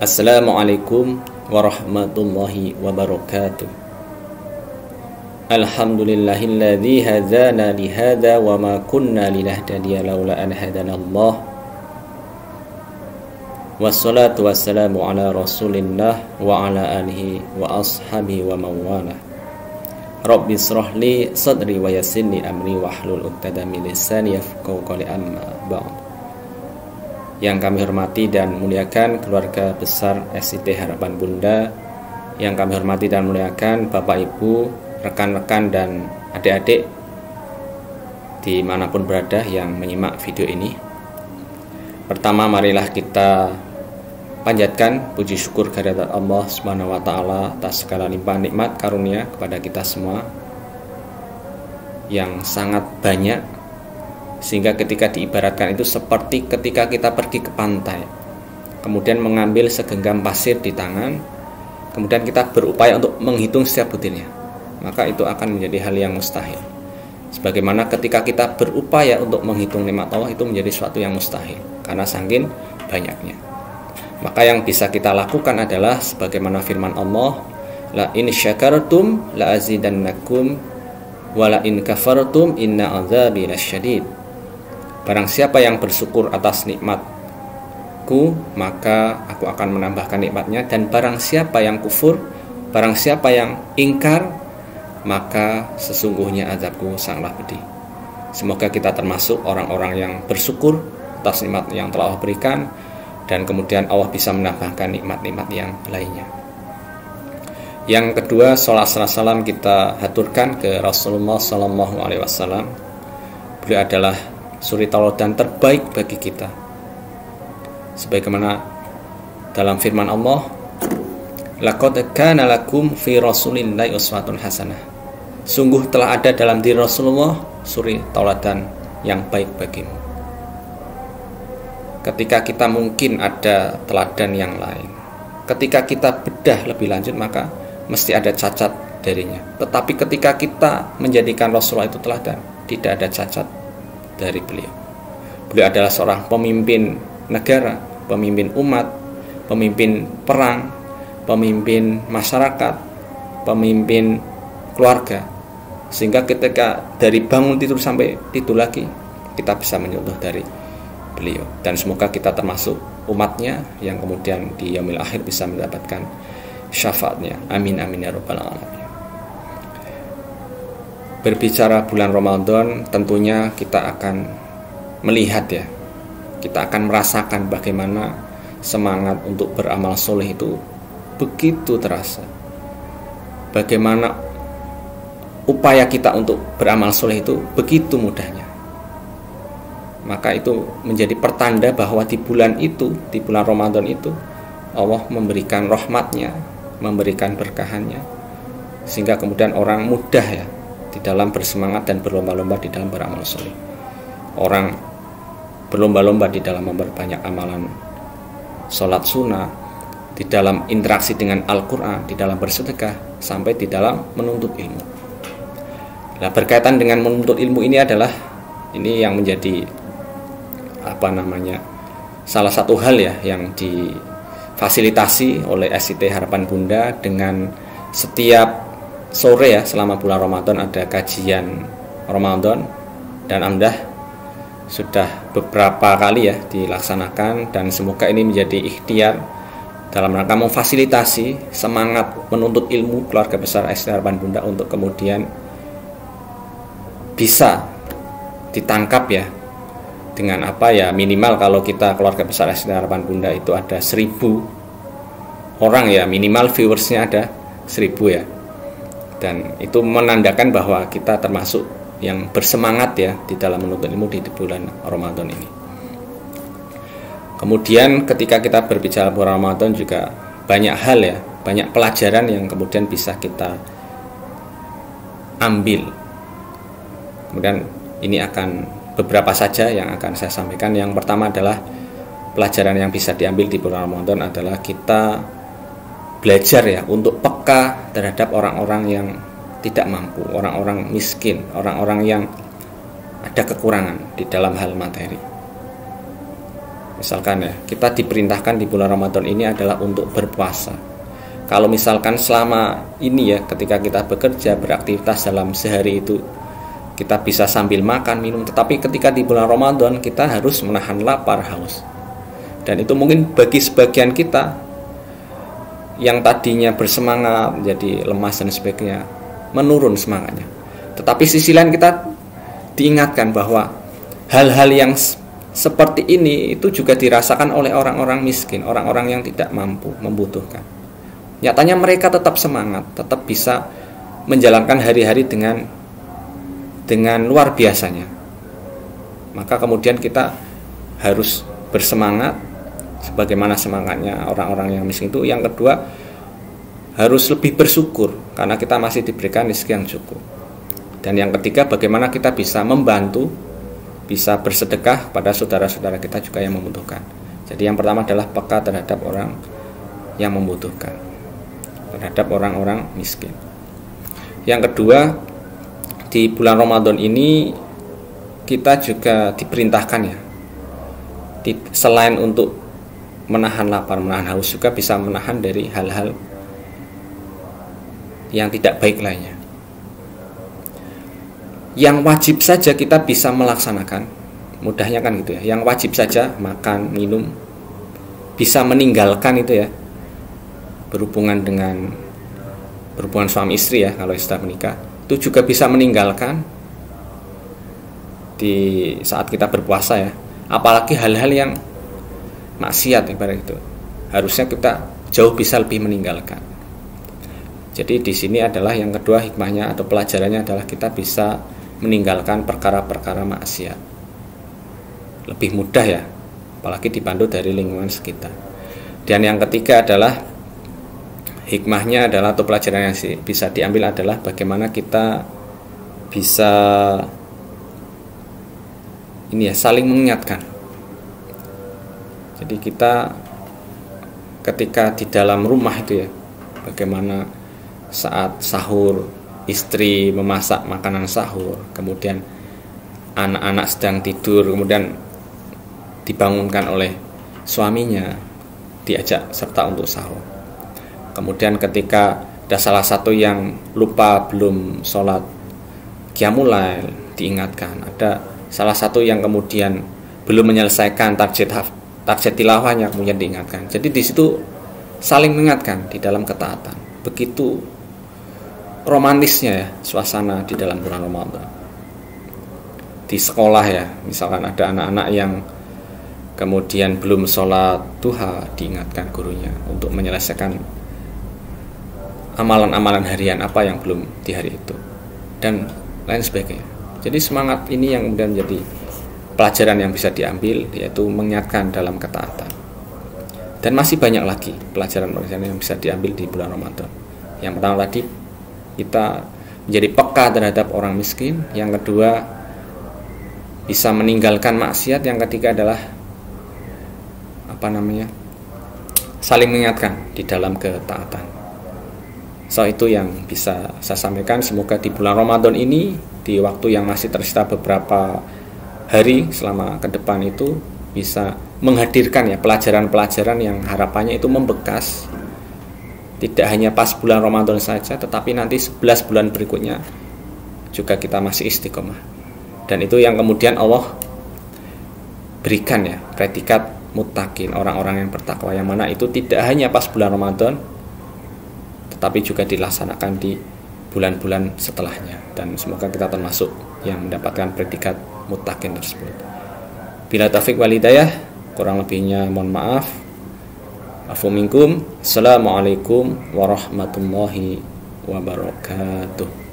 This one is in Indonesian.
Assalamualaikum warahmatullahi wabarakatuh. Alhamdulillahilladzi hadzana lihadza wa ma kunna linahtadiya laula an hadanallah. Wassalatu wassalamu ala Rasulillah wa ala alihi wa ashabihi wa mawala. Rabbi shrah li sadri wa yassir li amri wahlul 'uqdatam min lisani yafqahu qawli, amma ba'd. Yang kami hormati dan muliakan keluarga besar SIT Harapan Bunda, yang kami hormati dan muliakan Bapak Ibu, rekan-rekan dan adik-adik dimanapun berada yang menyimak video ini. Pertama, marilah kita panjatkan puji syukur kehadirat Allah Subhanahu wa taala atas segala limpahan nikmat karunia kepada kita semua yang sangat banyak, sehingga ketika diibaratkan itu seperti ketika kita pergi ke pantai, kemudian mengambil segenggam pasir di tangan, kemudian kita berupaya untuk menghitung setiap butirnya, maka itu akan menjadi hal yang mustahil. Sebagaimana ketika kita berupaya untuk menghitung nikmat Allah, itu menjadi sesuatu yang mustahil karena saking banyaknya. Maka yang bisa kita lakukan adalah sebagaimana firman Allah, la in syakartum la azidannakum wa la in kafartum inna azabi lasyadid. Barang siapa yang bersyukur atas nikmatku, maka aku akan menambahkan nikmatnya, dan barang siapa yang kufur, barang siapa yang ingkar, maka sesungguhnya azabku sangatlah pedih. Semoga kita termasuk orang-orang yang bersyukur atas nikmat yang telah Allah berikan, dan kemudian Allah bisa menambahkan nikmat-nikmat yang lainnya. Yang kedua, sholawat salam kita haturkan ke Rasulullah SAW. Beliau adalah suri tauladan terbaik bagi kita. Sebagaimana dalam firman Allah, laqad kana lakum fi rasulillahi uswatun hasanah. Sungguh telah ada dalam diri Rasulullah suri tauladan yang baik bagimu. Ketika kita mungkin ada teladan yang lain, ketika kita bedah lebih lanjut, maka mesti ada cacat darinya. Tetapi ketika kita menjadikan Rasulullah itu teladan, tidak ada cacat dari beliau. Beliau adalah seorang pemimpin negara, pemimpin umat, pemimpin perang, pemimpin masyarakat, pemimpin keluarga. Sehingga ketika dari bangun tidur sampai tidur lagi, kita bisa menyontoh dari beliau. Dan semoga kita termasuk umatnya yang kemudian di yaumil akhir bisa mendapatkan syafaatnya. Amin amin ya rabbal alamin. Berbicara bulan Ramadan, tentunya kita akan melihat ya, kita akan merasakan bagaimana semangat untuk beramal soleh itu begitu terasa. Bagaimana upaya kita untuk beramal soleh itu begitu mudahnya. Maka itu menjadi pertanda bahwa di bulan itu, di bulan Ramadan itu, Allah memberikan rahmatnya, memberikan berkahannya, sehingga kemudian orang mudah ya di dalam bersemangat dan berlomba-lomba di dalam beramal soleh. Orang berlomba-lomba di dalam memperbanyak amalan sholat sunnah, di dalam interaksi dengan Al-Quran, di dalam bersedekah, sampai di dalam menuntut ilmu. Nah, berkaitan dengan menuntut ilmu ini adalah ini yang menjadi salah satu hal ya yang difasilitasi oleh SIT Harapan Bunda. Dengan setiap sore ya selama bulan Ramadan ada kajian Ramadan, dan alhamdulillah sudah beberapa kali ya dilaksanakan, dan semoga ini menjadi ikhtiar dalam rangka memfasilitasi semangat menuntut ilmu keluarga besar SIT Harapan Bunda untuk kemudian bisa ditangkap ya dengan minimal kalau kita keluarga besar SIT Harapan Bunda itu ada 1000 orang ya, minimal viewersnya ada 1000 ya. Dan itu menandakan bahwa kita termasuk yang bersemangat ya di dalam menuntut ilmu di bulan Ramadan ini. Kemudian ketika kita berbicara bulan Ramadan juga banyak hal ya, banyak pelajaran yang kemudian bisa kita ambil. Kemudian ini akan beberapa saja yang akan saya sampaikan. Yang pertama adalah pelajaran yang bisa diambil di bulan Ramadan adalah kita belajar ya untuk peka terhadap orang-orang yang tidak mampu, orang-orang miskin, orang-orang yang ada kekurangan di dalam hal materi. Misalkan ya, kita diperintahkan di bulan Ramadan ini adalah untuk berpuasa. Kalau misalkan selama ini ya, ketika kita bekerja, beraktivitas dalam sehari itu kita bisa sambil makan, minum, tetapi ketika di bulan Ramadan kita harus menahan lapar, haus. Dan itu mungkin bagi sebagian kita yang tadinya bersemangat jadi lemas dan sebagainya, menurun semangatnya. Tetapi sisi lain kita diingatkan bahwa hal-hal yang seperti ini itu juga dirasakan oleh orang-orang miskin, orang-orang yang tidak mampu, membutuhkan. Nyatanya mereka tetap semangat, tetap bisa menjalankan hari-hari dengan luar biasanya. Maka kemudian kita harus bersemangat sebagaimana semangatnya orang-orang yang miskin itu. Yang kedua, harus lebih bersyukur karena kita masih diberikan rezeki yang cukup. Dan yang ketiga, bagaimana kita bisa membantu, bisa bersedekah pada saudara-saudara kita juga yang membutuhkan. Jadi yang pertama adalah peka terhadap orang yang membutuhkan, terhadap orang-orang miskin. Yang kedua, di bulan Ramadan ini kita juga diperintahkan ya, selain untuk menahan lapar, menahan haus, juga bisa menahan dari hal-hal yang tidak baik lainnya. Yang wajib saja kita bisa melaksanakan, mudahnya kan gitu ya, yang wajib saja makan, minum, bisa meninggalkan itu ya, berhubungan suami istri ya, kalau sudah menikah itu juga bisa meninggalkan di saat kita berpuasa ya. Apalagi hal-hal yang maksiat ibarat itu, harusnya kita jauh bisa lebih meninggalkan. Jadi di sini adalah yang kedua hikmahnya atau pelajarannya adalah kita bisa meninggalkan perkara-perkara maksiat lebih mudah ya, apalagi dipandu dari lingkungan sekitar. Dan yang ketiga adalah hikmahnya adalah atau pelajaran yang bisa diambil adalah bagaimana kita bisa ini ya, saling mengingatkan. Jadi kita ketika di dalam rumah itu ya, bagaimana saat sahur istri memasak makanan sahur, kemudian anak-anak sedang tidur, kemudian dibangunkan oleh suaminya, diajak serta untuk sahur. Kemudian ketika ada salah satu yang lupa belum sholat qiyamul lail, diingatkan. Ada salah satu yang kemudian belum menyelesaikan target tilawahnya, kemudian diingatkan. Jadi di situ saling mengingatkan di dalam ketaatan. Begitu romantisnya ya suasana di dalam bulan Ramadan. Di sekolah ya, misalkan ada anak-anak yang kemudian belum sholat duha, diingatkan gurunya untuk menyelesaikan amalan-amalan harian apa yang belum di hari itu, dan lain sebagainya. Jadi semangat ini yang kemudian menjadi pelajaran yang bisa diambil, yaitu mengingatkan dalam ketaatan. Dan masih banyak lagi pelajaran-pelajaran yang bisa diambil di bulan Ramadan. Yang pertama tadi, kita menjadi peka terhadap orang miskin. Yang kedua, bisa meninggalkan maksiat. Yang ketiga adalah saling mengingatkan di dalam ketaatan. So itu yang bisa saya sampaikan. Semoga di bulan Ramadan ini, di waktu yang masih tersisa beberapa hari selama ke depan itu, bisa menghadirkan ya pelajaran-pelajaran yang harapannya itu membekas, tidak hanya pas bulan Ramadan saja, tetapi nanti 11 bulan berikutnya juga kita masih istiqomah. Dan itu yang kemudian Allah berikan ya predikat muttaqin, orang-orang yang bertakwa, yang mana itu tidak hanya pas bulan Ramadan, tetapi juga dilaksanakan di bulan-bulan setelahnya. Dan semoga kita termasuk yang mendapatkan predikat muttaqin tersebut. Bila taufik wal hidayah, kurang lebihnya mohon maaf. Afu minkum. Assalamualaikum warahmatullahi wabarakatuh.